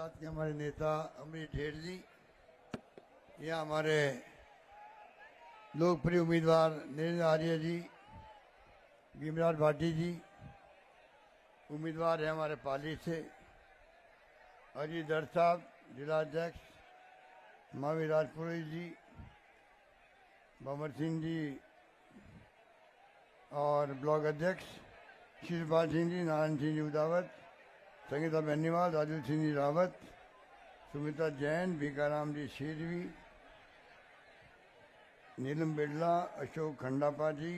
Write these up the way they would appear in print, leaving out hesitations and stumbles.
गुजरात के हमारे नेता अमरीश ढेर जी, या हमारे लोकप्रिय उम्मीदवार नरेंद्र आर्य जी, भीमराज भाटी जी उम्मीदवार है हमारे पाली से, अजीत दर साहब जिला अध्यक्ष, महावीर राजपुरोहित जी, भंवर सिंह जी और ब्लॉक अध्यक्ष, शिवपाल सिंह जी, नारायण सिंह जी उदावत, संगीता बेनीवाल, राजू सिंह जी रावत, सुमिता जैन, भीकाराम जी शेरवी, नीलम बिड़ला, अशोक खंडापा जी,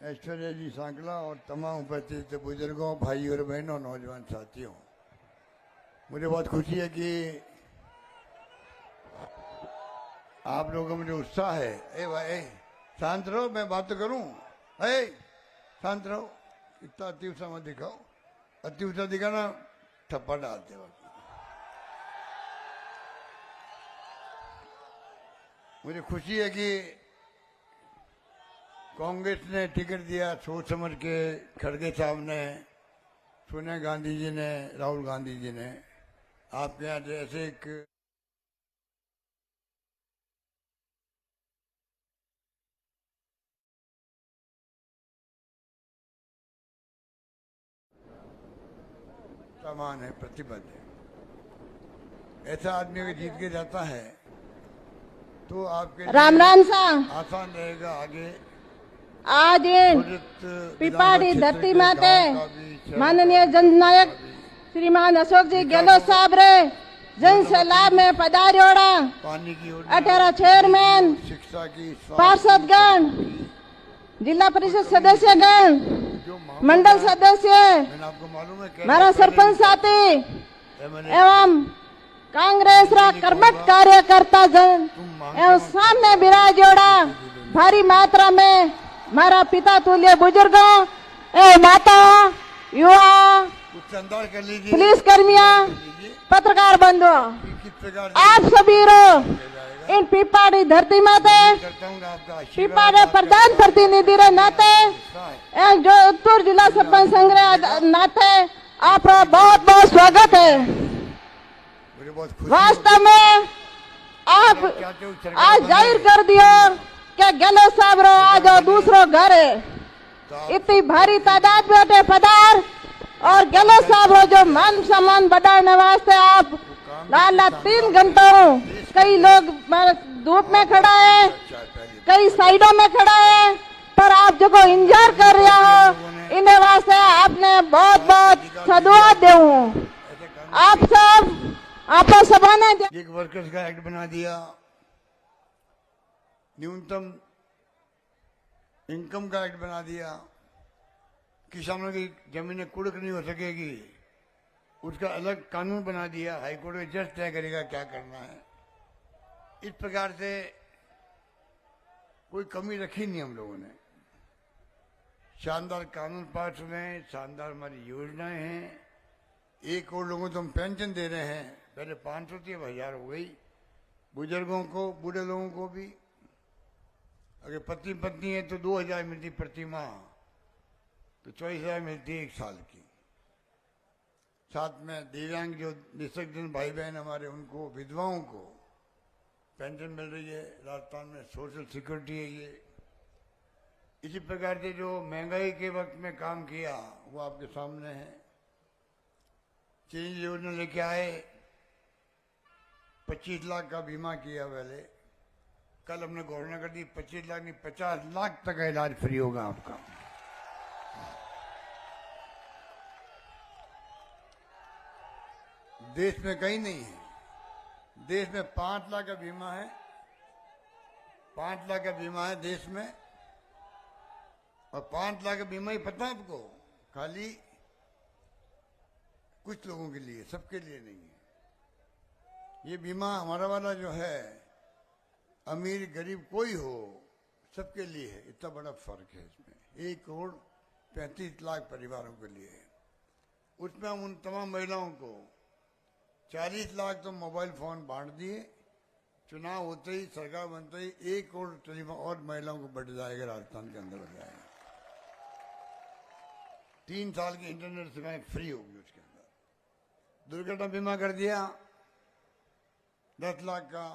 ऐश्वर्या जी सांकला और तमाम उपस्थित बुजुर्गों, भाई और बहनों, नौजवान साथियों, मुझे बहुत खुशी है कि आप लोगों में जो उत्साह है। ए भाई शांत रहो, मैं बात तो करूं। शांत रहो, इतना अति उत्साह मत दिखाओ, अति उत्साह दिखाना ठप्पा डालते वक्त। मुझे खुशी है कि कांग्रेस ने टिकट दिया सोच समझ के, खड़गे साहब ने, सोनिया गांधी जी ने, राहुल गांधी जी ने। आपके यहाँ जैसे एक सामान है, प्रतिबद्ध है, ऐसा आदमी अगर जीत के जाता है तो आपके राम राम सा आसान रहेगा आगे। आज पिपाड़ी धरती माते माननीय जननायक श्रीमान अशोक जी गहलोत साहब रे जन से लाभ में पधारियोड़ा, पानी की 18 चेयरमैन, शिक्षा की, पार्षद गण, जिला परिषद सदस्य गण, मंडल सदस्य, आपको मालूम है मारा सरपंच साथी एवं कांग्रेस रा कर्मठ कार्यकर्ता जन एवं सामने विराजोड़ा भारी मात्रा में मारा पिता तुल्य बुजुर्गों एवं माता, युवा, पुलिस कर्मियों, पत्रकार बंधुओं, आप सभी इन पिपाड़ी धरती माते पिपाड़ी प्रधान प्रतिनिधि रे नाते एवं जो उत्तर जिला सरपंच संघ रे नाते आपका बहुत बहुत स्वागत है। वास्तव में आप आज जाहिर कर दियो कि गहलोत साहब रो आज दूसरो घर है। इतनी भारी तादाद में पधार और गहलोत साहब रो जो मान सम्मान बढ़ाने वास्ते आप लाला 3 घंटों, कई लोग धूप में खड़ा है, कई साइडों में खड़ा है, पर आप जो को इंतजार कर रहे हो इन्हें वास्ते आपने बहुत बहुत सदुआ देऊं। आप सब आपा सभा ने एक वर्कर्स का एक्ट बना दिया, न्यूनतम इनकम का एक्ट बना दिया, किसानों की जमीनें कुड़क नहीं हो सकेगी, उसका अलग कानून बना दिया, हाईकोर्ट में जज तय करेगा क्या करना है। इस प्रकार से कोई कमी रखी नहीं हम लोगों ने। शानदार कानून पास हुए हैं, शानदार हमारी योजनाएं हैं। 1 करोड़ लोगों को हम पेंशन दे रहे हैं, पहले 500 थी, अब 1000 हो गई। बुजुर्गों को, बूढ़े लोगों को भी, अगर पति पत्नी है तो 2000 मिलती प्रति माह, तो 24,000 मिलती है 1 साल की। साथ में दिव्यांग जो निःशक्तजन भाई बहन हमारे, उनको, विधवाओं को पेंशन मिल रही है। राजस्थान में सोशल सिक्योरिटी है ये। इसी प्रकार से जो महंगाई के वक्त में काम किया वो आपके सामने है। चेंज योजना लेके आए, 25 लाख का बीमा किया पहले, कल हमने घोषणा कर दी 25 लाख नहीं 50 लाख तक का इलाज फ्री होगा आपका। देश में कहीं नहीं है, देश में 5 लाख का बीमा है, 5 लाख का बीमा है देश में। और 5 लाख का बीमा ही पता है आपको, खाली कुछ लोगों के लिए, सबके लिए नहीं है। ये बीमा हमारा वाला जो है, अमीर गरीब कोई हो, सबके लिए है। इतना बड़ा फर्क है इसमें। 1 करोड़ 35 लाख परिवारों के लिए है। उसमें हम उन तमाम महिलाओं को 40 लाख तो मोबाइल फोन बांट दिए। चुनाव होते ही, सरकार बनते ही 1 करोड़ टेलीफोन और महिलाओं को बढ़ जाएगा, राजस्थान के अंदर बढ़ जाएगा। 3 साल की इंटरनेट सेवाएं फ्री होगी उसके अंदर। दुर्घटना बीमा कर दिया 10 लाख का,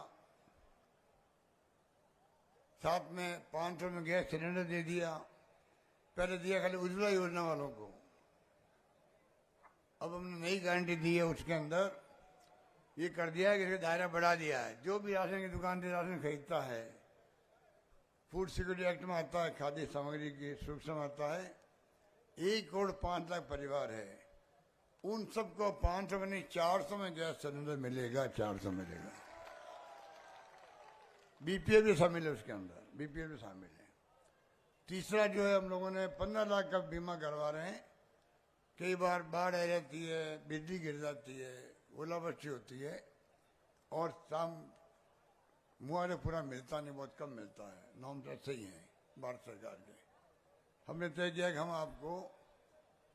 साथ में 500 में गैस सिलेंडर दे दिया। पहले दिया खाली उज्ज्वला योजना वालों को, अब हमने नई गारंटी दी है, उसके अंदर ये कर दिया है कि इसका दायरा बढ़ा दिया है। जो भी राशन की दुकान से राशन खरीदता है, फूड सिक्योरिटी एक्ट में आता है, खाद्य सामग्री की सुरक्षा में आता है, 1 करोड़ 5 लाख परिवार है, उन सबको 500 में नहीं 400 में गैस सिलेंडर मिलेगा, 400 मिलेगा। बीपीएल भी शामिल है उसके अंदर, बीपीएल भी शामिल है। तीसरा जो है, हम लोगों ने 15 लाख का बीमा करवा रहे हैं। कई बार बाढ़ आ जाती है, बिजली गिर जाती है, ओलावृष्टि होती है और शाम मुआवजा पूरा मिलता नहीं, बहुत कम मिलता है। नॉर्म तो ऐसे ही है भारत सरकार के। हमने तय किया कि हम आपको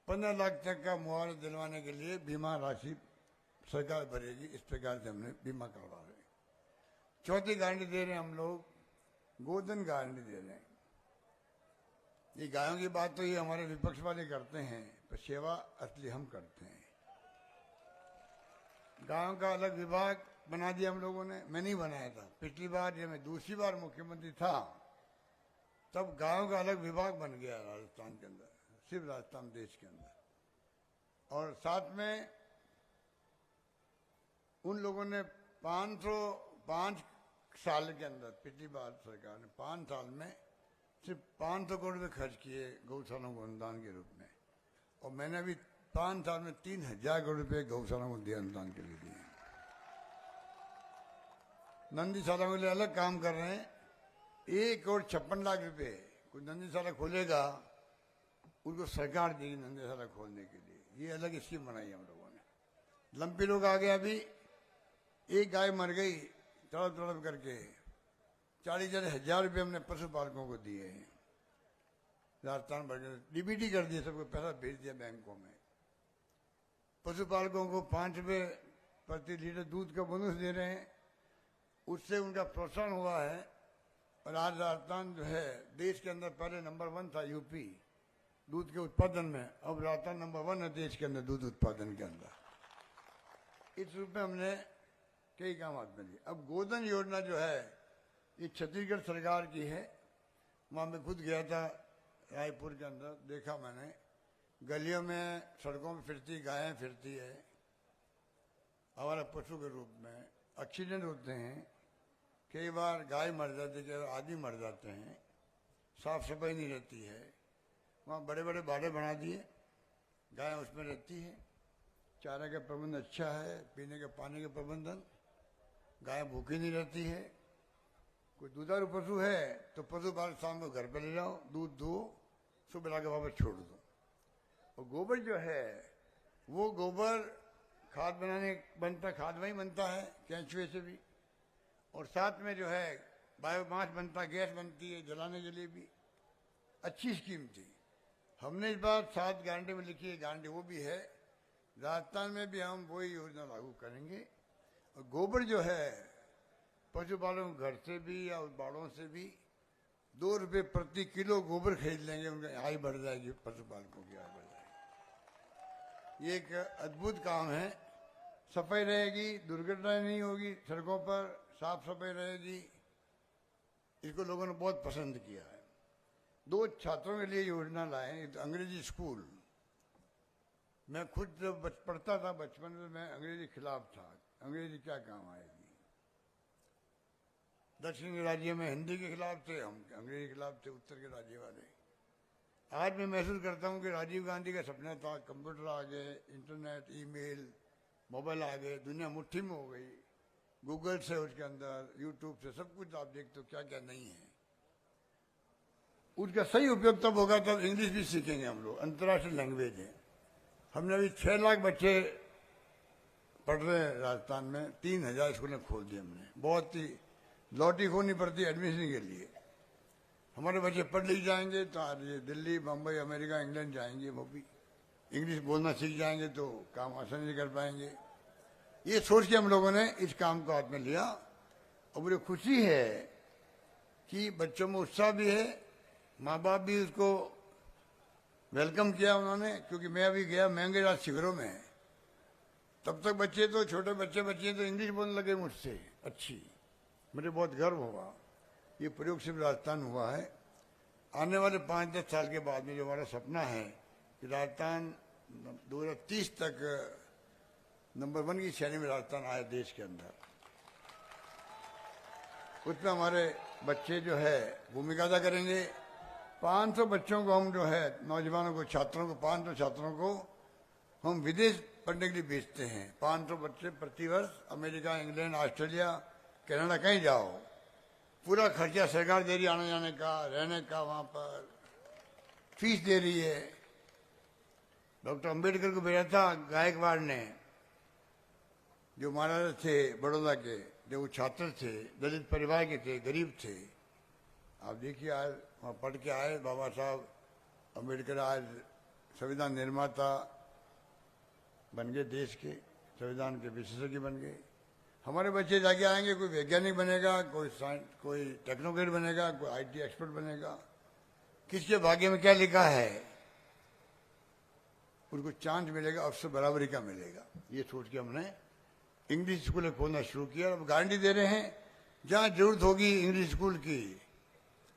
15 लाख तक का मुआवजा दिलवाने के लिए बीमा राशि सरकार भरेगी। इस प्रकार से हमने बीमा करवा रहे हैं। चौथी गारंटी दे रहे हैं हम लोग, गोधन गारंटी दे रहे हैं। ये गायों की बात तो ये हमारे विपक्ष वाले करते हैं, पर सेवा असली हम करते हैं। गायों का अलग विभाग बना दिया हम लोगों ने, मैं नहीं बनाया था। पिछली बार जब मैं दूसरी बार मुख्यमंत्री था, तब गायों का अलग विभाग बन गया राजस्थान के अंदर, सिर्फ राजस्थान देश के अंदर। और साथ में उन लोगों ने 505 साल के अंदर, पिछली बार सरकार ने 5 साल में सिर्फ 500 करोड़ रुपये खर्च किए गौशालाओं को अनुदान के रूप में। और मैंने अभी 5 साल में 3000 करोड़ रुपये गौशालाओं को दिया, अनुदान के लिए दिए। नंदीशाला के लिए अलग काम कर रहे हैं, 1 करोड़ 56 लाख रुपए। कोई नंदीशाला खोलेगा, उनको सरकार देगी नंदीशाला खोलने के लिए। ये अलग स्कीम बनाई हम लोगों ने। लंपी लोग आ गए, अभी एक गाय मर गई तड़प तड़प करके, 40,000 रुपये हमने पशुपालकों को दिए हैं। राजस्थान भर डीबीटी कर दिए, सबको पैसा भेज दिया बैंकों में। पशुपालकों को 5 रुपये प्रति लीटर दूध का बोनस दे रहे हैं, उससे उनका प्रोत्साहन हुआ है। और आज राजस्थान जो है देश के अंदर पहले नंबर 1 था यूपी दूध के उत्पादन में, अब राजस्थान नंबर 1 है देश के अंदर दूध उत्पादन के अंदर। इस रूप में हमने कई काम हाथ में लिए। अब गोधन योजना जो है, ये छत्तीसगढ़ सरकार की है। वहाँ मैं खुद गया था रायपुर के अंदर, देखा मैंने गलियों में सड़कों में फिरती गायें फिरती है, हमारा पशु के रूप में। एक्सीडेंट होते हैं, कई बार गाय मर जाती है, कई बार आदमी मर जाते हैं, साफ सफाई नहीं रहती है। वहाँ बड़े बड़े बाड़े बना दिए, गाय उसमें रहती है, चारा का प्रबंध अच्छा है, पीने के पानी का प्रबंधन, गाय भूखी नहीं रहती है। कोई दुधारू पशु है तो पशुपालक शाम को घर पे ले जाओ, दूध दो, सुबह लाके वापस छोड़ दो। और गोबर जो है, वो गोबर खाद बनाने बनता, खाद वही बनता है केंचुए से भी। और साथ में जो है बायोमास बनता, गैस बनती है जलाने के लिए भी। अच्छी स्कीम थी। हमने इस बार 7 गारंटी में लिखी है, गारंटी वो भी है, राजस्थान में भी हम वही योजना लागू करेंगे। और गोबर जो है पशुपालकों घर से भी या बाड़ों से भी 2 रुपये प्रति किलो गोबर खरीद लेंगे, उनकी आय बढ़ जाएगी, पशुपालकों की आय बढ़ जाएगी। ये एक अद्भुत काम है। सफाई रहेगी, दुर्घटना नहीं होगी, सड़कों पर साफ सफाई रहेगी। इसको लोगों ने बहुत पसंद किया है। 2 छात्रों के लिए योजना लाए, तो अंग्रेजी स्कूल। मैं खुद जब पढ़ता था बचपन में, मैं अंग्रेजी खिलाफ था। अंग्रेजी क्या काम आएगी? दक्षिण के राज्य में हिंदी के खिलाफ थे, हम अंग्रेजी के खिलाफ थे, उत्तर के राज्य वाले। आज मैं महसूस करता हूँ कि राजीव गांधी का सपना था, कंप्यूटर आ गए, इंटरनेट, ईमेल, मोबाइल आ गए, दुनिया मुट्ठी में हो गई। गूगल से, उसके अंदर यूट्यूब से सब कुछ आप देखते हो, क्या क्या नहीं है। उसका सही उपयोग तब होगा तब इंग्लिश भी सीखेंगे हम लोग, अंतर्राष्ट्रीय लैंग्वेज है। हमने अभी 6 लाख बच्चे पढ़ रहे हैं राजस्थान में, 3000 स्कूलें खोल दी हमने। बहुत ही लॉटरी खोनी पड़ती है एडमिशन के लिए। हमारे बच्चे पढ़ लिख जाएंगे तो आज ये दिल्ली, बम्बई, अमेरिका, इंग्लैंड जाएंगे, वो भी इंग्लिश बोलना सीख जाएंगे तो काम आसानी से कर पाएंगे। ये सोच के हम लोगों ने इस काम को हाथ में लिया। और मुझे खुशी है कि बच्चों में उत्साह भी है, माँ बाप भी उसको वेलकम किया उन्होंने। क्योंकि मैं अभी गया महंगे राज शिविरों में, तब तक बच्चे तो छोटे बच्चे तो इंग्लिश बोलने लगे मुझसे अच्छी। मुझे बहुत गर्व हुआ। ये प्रयोग सिर्फ राजस्थान हुआ है। आने वाले 5-10 साल के बाद में जो हमारा सपना है कि राजस्थान 2030 तक नंबर 1 की श्रेणी में राजस्थान आए देश के अंदर, उसमें हमारे बच्चे जो है भूमिका अदा करेंगे। 500 बच्चों को हम जो है नौजवानों को, छात्रों को, 500 छात्रों को हम विदेश पढ़ने के लिए भेजते हैं। 500 बच्चे प्रतिवर्ष अमेरिका, इंग्लैंड, ऑस्ट्रेलिया, कनाडा, कहीं जाओ, पूरा खर्चा सरकार दे रही है, आने जाने का, रहने का, वहां पर फीस दे रही है। डॉक्टर अंबेडकर को भेजा था गायकवाड़ ने, जो महाराजा थे बड़ौदा के, जो वो छात्र थे, दलित परिवार के थे, गरीब थे। आप देखिए आज वहाँ पढ़ के आए, बाबा साहब अंबेडकर आज संविधान निर्माता बन गए, देश के संविधान के विशेषज्ञ बन गए। हमारे बच्चे जाके आएंगे, कोई वैज्ञानिक बनेगा, कोई टेक्नोक्रेट बनेगा, कोई आईटी एक्सपर्ट बनेगा। किसके भाग्य में क्या लिखा है, उनको चांस मिलेगा, अवसर बराबरी का मिलेगा। ये सोच के हमने इंग्लिश स्कूल खोलना शुरू किया। अब गारंटी दे रहे हैं जहां जरूरत होगी इंग्लिश स्कूल की,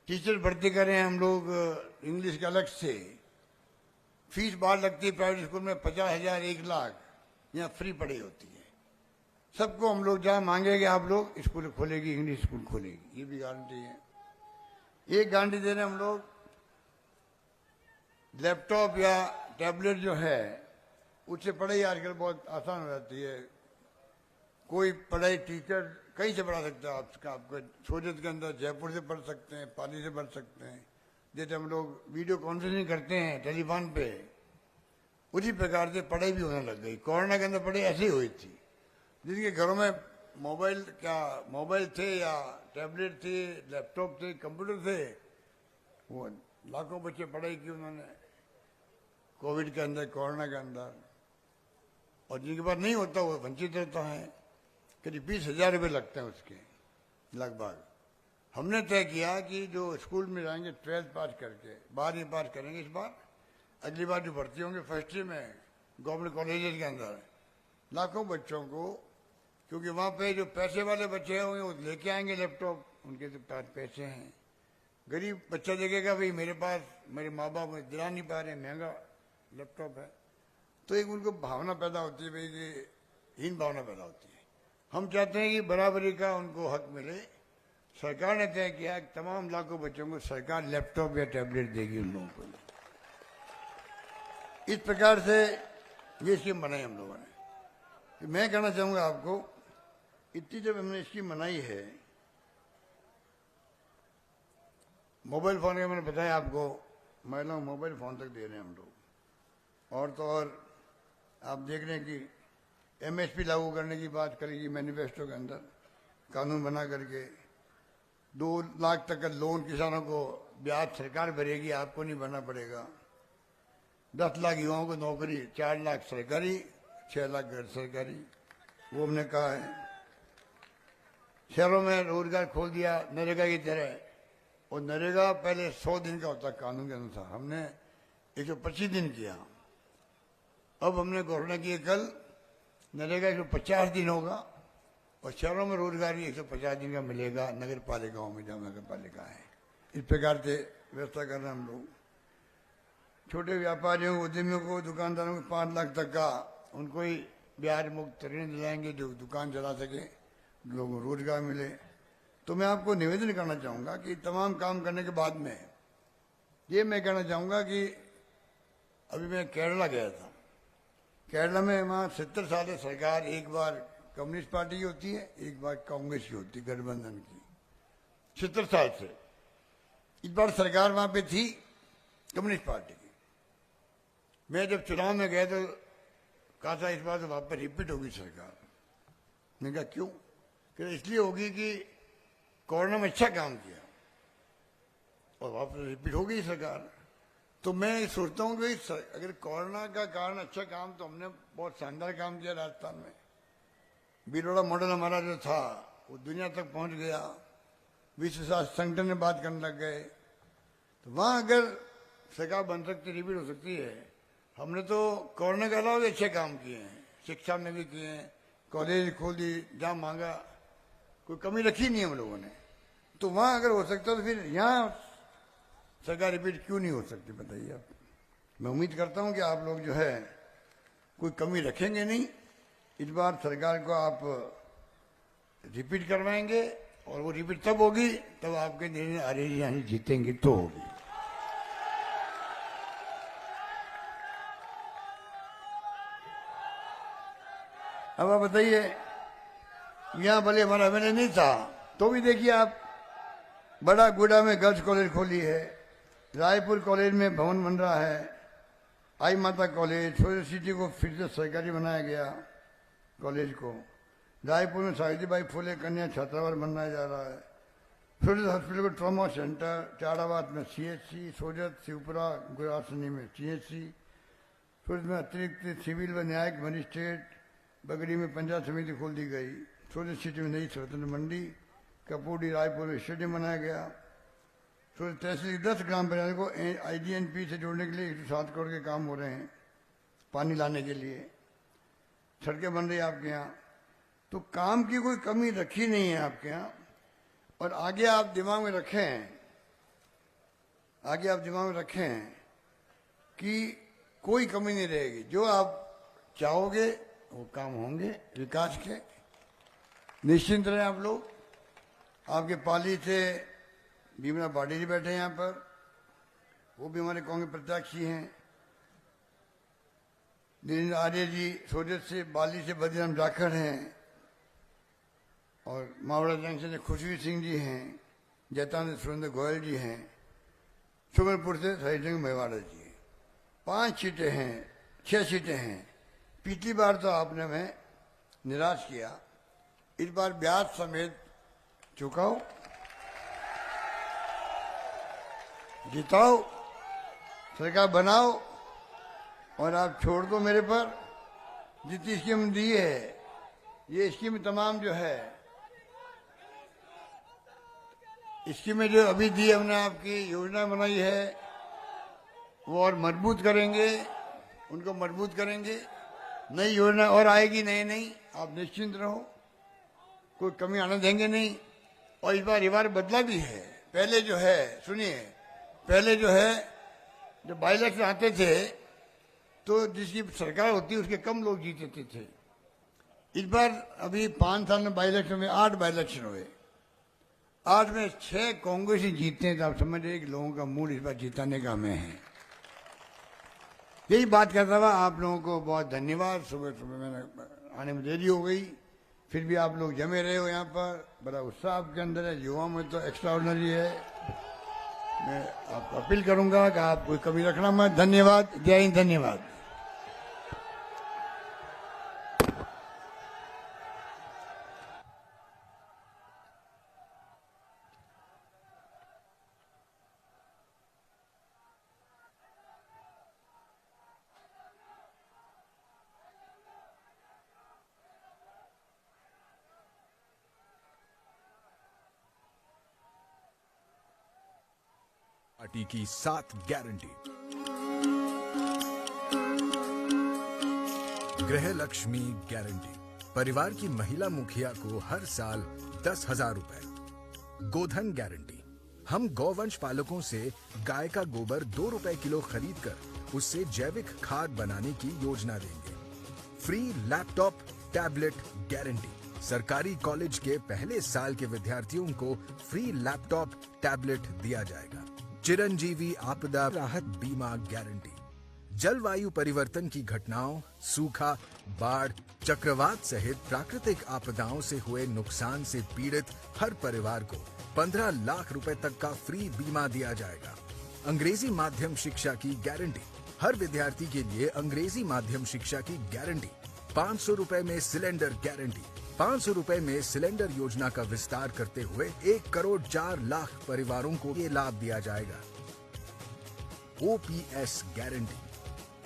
टीचर भर्ती करें हम लोग इंग्लिश के अलग से। फीस बाहर लगती है प्राइवेट स्कूल में 50,000, 1 लाख, यहाँ फ्री पढ़ाई होती है। सबको हम लोग जहां मांगेंगे आप लोग स्कूल खोलेगी, इंग्लिश स्कूल खोलेगी, ये भी गारंटी है। एक गारंटी दे रहे हैं हम लोग, लैपटॉप या टैबलेट जो है उससे पढ़ाई आजकल बहुत आसान हो जाती है। कोई पढ़ाई टीचर कहीं से पढ़ा सकता है। आपको सोजत के अंदर जयपुर से पढ़ सकते हैं, पाली से पढ़ सकते हैं। जैसे हम लोग वीडियो कॉन्फ्रेंसिंग करते हैं टेलीफोन पे, उसी प्रकार से पढ़ाई भी होने लग गई। कोरोना के अंदर पढ़ाई ऐसी ही हुई थी। जिनके घरों में मोबाइल थे या टैबलेट थे, लैपटॉप थे, कंप्यूटर थे, वो लाखों बच्चे पढ़ाई की उन्होंने कोविड के अंदर, कोरोना के अंदर। और जिनके पास नहीं होता वो वंचित रहता है। करीब 20,000 रुपये लगते हैं उसके लगभग। हमने तय किया कि जो स्कूल में जाएंगे 12th पास करके, 12वीं पास करेंगे इस बार, अगली बार जो भर्ती होंगे फर्स्ट ईयर में गवर्नमेंट कॉलेजेस के अंदर, लाखों बच्चों को, क्योंकि वहाँ पे जो पैसे वाले बच्चे होंगे वो लेके आएंगे लैपटॉप, उनके पास पैसे हैं। गरीब बच्चा देखेगा भाई मेरे पास, मेरे माँ बाप मुझे दिला नहीं पा रहे, महंगा लैपटॉप है, तो एक उनको भावना पैदा होती है भाई कि हीन भावना पैदा होती है। हम चाहते हैं कि बराबरी का उनको हक मिले। सरकार ने तय किया कि तमाम लाखों बच्चों को सरकार लैपटॉप या टैबलेट देगी उन लोगों को। इस प्रकार से ये स्कीम बनाई हम लोगों ने। तो मैं कहना चाहूंगा आपको, इतनी जब हमने स्कीम बनाई है, मोबाइल फोन का मैंने बताया आपको, महिलाओं मोबाइल फोन तक दे रहे हैं हम लोग। और तो और आप देख रहे हैं कि एमएसपी लागू करने की बात करेगी मैनिफेस्टो के अंदर, कानून बना करके 2 लाख तक का लोन किसानों को ब्याज सरकार भरेगी, आपको नहीं भरना पड़ेगा। 10 लाख युवाओं को नौकरी, 4 लाख सरकारी, 6 लाख गैर सरकारी, वो हमने कहा है। शहरों में रोजगार खोल दिया नरेगा की तरह, और नरेगा पहले 100 दिन का होता कानून के अनुसार, हमने 125 दिन किया। अब हमने घोषणा की कल नरेगा 150 दिन होगा, और शहरों में रोजगार भी 150 दिन का मिलेगा, नगर पालिकाओं में जहाँ नगर पालिका है। इस प्रकार से व्यवस्था कर रहे हैं हम लोग। छोटे व्यापारियों, उद्यमियों को, दुकानदारों को 5 लाख तक का उनको ही ब्याज मुक्त ऋण दिलाएंगे, जो दुकान चला सके, लोगों को रोजगार मिले। तो मैं आपको निवेदन करना चाहूंगा कि तमाम काम करने के बाद में ये मैं कहना चाहूंगा कि अभी मैं केरला गया था। केरला में वहाँ 70 साल है सरकार, एक बार कम्युनिस्ट पार्टी की होती है, एक बार कांग्रेस की होती है, गठबंधन की, 70 साल से। इस बार सरकार वहां पे थी कम्युनिस्ट पार्टी की। मैं जब चुनाव में गया तो कहा था इस बार तो वापस रिपीट होगी सरकार। मैंने कहा क्यों? कि इसलिए होगी कि कोरोना में अच्छा काम किया और वापस रिपीट हो गई सरकार। तो मैं सोचता हूँ कि अगर कोरोना का कारण अच्छा काम, तो हमने बहुत शानदार काम किया राजस्थान में। बिरोड़ा मॉडल हमारा जो था वो दुनिया तक पहुंच गया, विश्व स्वास्थ्य संगठन में बात करने लग गए। तो वहां अगर सरकार बन सकती, रिपीट हो सकती है। हमने तो कोरोना के अलावा भी अच्छे काम किए हैं, शिक्षा में भी किए हैं, कॉलेज खोल दी, जहाँ मांगा कोई कमी रखी नहीं हम लोगों ने। तो वहाँ अगर हो सकता तो फिर यहाँ सरकार रिपीट क्यों नहीं हो सकती, बताइए आप। मैं उम्मीद करता हूँ कि आप लोग जो है कोई कमी रखेंगे नहीं, इस बार सरकार को आप रिपीट करवाएंगे, और वो रिपीट तब होगी तब आपके निर्णय अरे यहाँ जीतेंगे तो होगी। अब आप बताइए, यहाँ भले हमारा मैंने नहीं था तो भी देखिए आप, बड़ा गुड़ा में गर्ल्स कॉलेज खोली है, रायपुर कॉलेज में भवन बन रहा है, आई माता कॉलेज, सोलर सिटी को फिर से सरकारी बनाया गया कॉलेज को, रायपुर में सावित्रीबाई फुले कन्या छात्रावास बनाया जा रहा है, सोजत हॉस्पिटल को ट्रॉमा सेंटर, चाराबाद में CHC, सोजत शिवपुरा गुरासनी में CHC, सोजत में अतिरिक्त सिविल व न्यायिक मजिस्ट्रेट, बगड़ी में पंचायत समिति खोल दी गई, सोजत सिटी में नई स्वतंत्र मंडी, कपूरी रायपुर में स्टेडियम बनाया गया, सोजत तहसील 10 ग्राम पंचायत को IDNP से जोड़ने के लिए 107 करोड़ के काम हो रहे हैं, पानी लाने के लिए, सड़कें बन रही है आपके यहाँ। तो काम की कोई कमी रखी नहीं है आपके यहाँ। और आगे आप दिमाग में रखें, आगे आप दिमाग में रखें कि कोई कमी नहीं रहेगी, जो आप चाहोगे वो काम होंगे विकास के, निश्चिंत रहें आप लोग। आपके पाली से भीमराव पाटिल जी बैठे हैं यहाँ पर, वो भी हमारे कांग्रेस प्रत्याशी हैं, नीरेंद्र आर्य जी सोजत से, बाली से बद्रीराम जाखड़ हैं, और मावड़ा जंक्शन से खुशबीर सिंह जी हैं, जैतान से सुरेंद्र गोयल जी हैं, सुमेरपुर से हरिसिंह मेवाड़ा जी हैं। 5 सीटें हैं, 6 सीटें हैं। पिछली बार तो आपने हमें निराश किया, इस बार ब्याज समेत चुकाओ, जिताओ, सरकार बनाओ, और आप छोड़ दो मेरे पर जितनी स्कीम दी है। ये स्कीम तमाम जो है, स्कीमें जो अभी दी हमने, आपकी योजना बनाई है, वो और मजबूत करेंगे, उनको मजबूत करेंगे। नई योजना और आएगी, नई आप निश्चिंत रहो, कोई कमी आने देंगे नहीं। और इस बार बदला भी है। पहले जो है, सुनिए, पहले जो है जब बाई इलेक्शन आते थे तो जिसकी सरकार होती उसके कम लोग जीतते थे। इस बार अभी 5 साल में बाई इलेक्शन में 8 बाई इलेक्शन हुए, 8 में 6 कांग्रेस ही जीतते हैं। तो आप समझ रहे कि लोगों का मूड इस बार जिताने का हमें है। यही बात करता हुआ आप लोगों को बहुत धन्यवाद। सुबह सुबह मैंने आने में देरी हो गई, फिर भी आप लोग जमे रहे हो यहाँ पर, बड़ा उत्साह आपके अंदर है, युवा में तो एक्स्ट्राऑर्डिनरी है। मैं आपको अपील करूंगा कि आप कोई कमी रखना मत। धन्यवाद, जय हिंद, धन्यवाद। पार्टी की 7 गारंटी। गृह लक्ष्मी गारंटी, परिवार की महिला मुखिया को हर साल 10,000 रुपए। गोधन गारंटी, हम गौवंश पालकों से गाय का गोबर 2 रुपए किलो खरीद कर उससे जैविक खाद बनाने की योजना देंगे। फ्री लैपटॉप टैबलेट गारंटी, सरकारी कॉलेज के पहले साल के विद्यार्थियों को फ्री लैपटॉप टैबलेट दिया जाएगा। चिरंजीवी आपदा राहत बीमा गारंटी, जलवायु परिवर्तन की घटनाओं, सूखा, बाढ़, चक्रवात सहित प्राकृतिक आपदाओं से हुए नुकसान से पीड़ित हर परिवार को 15 लाख रुपए तक का फ्री बीमा दिया जाएगा। अंग्रेजी माध्यम शिक्षा की गारंटी, हर विद्यार्थी के लिए अंग्रेजी माध्यम शिक्षा की गारंटी। 500 रुपए में सिलेंडर गारंटी, 500 रुपए में सिलेंडर योजना का विस्तार करते हुए 1 करोड़ 4 लाख परिवारों को ये लाभ दिया जाएगा। OPS गारंटी,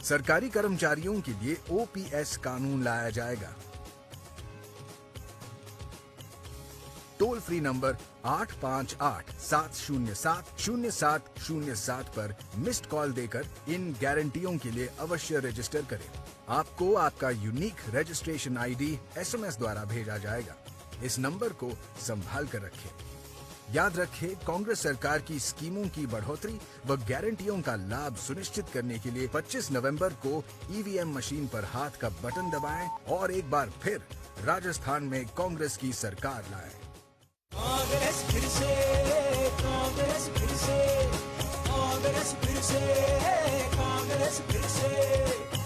सरकारी कर्मचारियों के लिए OPS कानून लाया जाएगा। टोल फ्री नंबर 858-707-0707 पर मिस्ड कॉल देकर इन गारंटियों के लिए अवश्य रजिस्टर करें। आपको आपका यूनिक रजिस्ट्रेशन आईडी एसएमएस द्वारा भेजा जाएगा। इस नंबर को संभाल कर रखें। याद रखें, कांग्रेस सरकार की स्कीमों की बढ़ोतरी व गारंटियों का लाभ सुनिश्चित करने के लिए 25 नवंबर को ईवीएम मशीन पर हाथ का बटन दबाएं और एक बार फिर राजस्थान में कांग्रेस की सरकार लाएं। कांग्रेस फिर से, कांग्रेस फिर से, कांग्रेस फिर से, कांग्रेस फिर से।